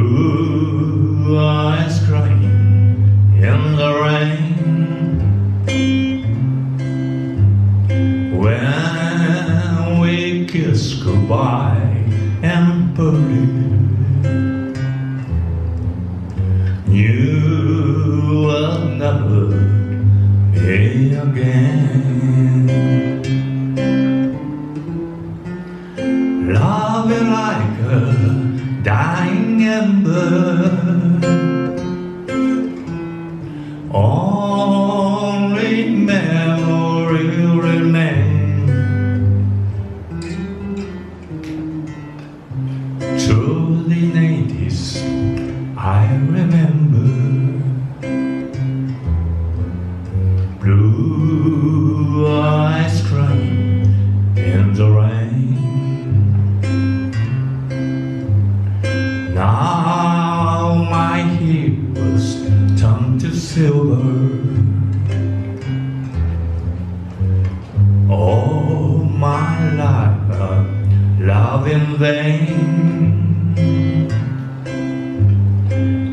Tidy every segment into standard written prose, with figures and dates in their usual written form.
Blue eyes crying in the rain. When we kiss goodbye and buried, you will never be again. Love you like a dying ember, only memory remain. To the 80s I remember, blue eyes crying in the rain. Now my heroes turn to silver. All my life love in vain.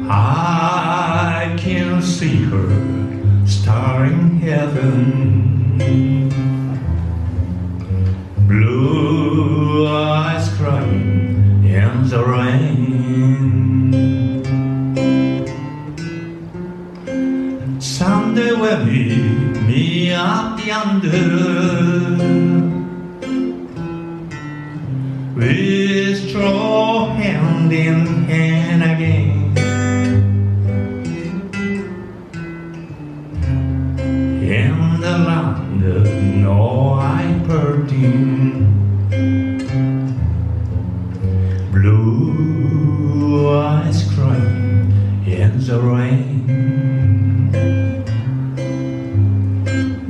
I can see her star in heaven. Blue eyes crying in the rain. Someday we'll meet me up yonder, we stroll hand in hand again. In the land of no I parting, blue eyes crying in the rain.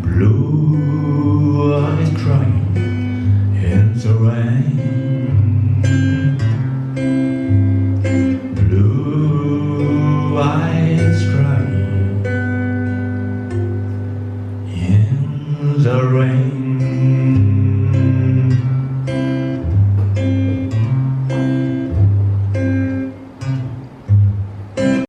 Blue eyes crying in the rain. Blue eyes crying in the rain.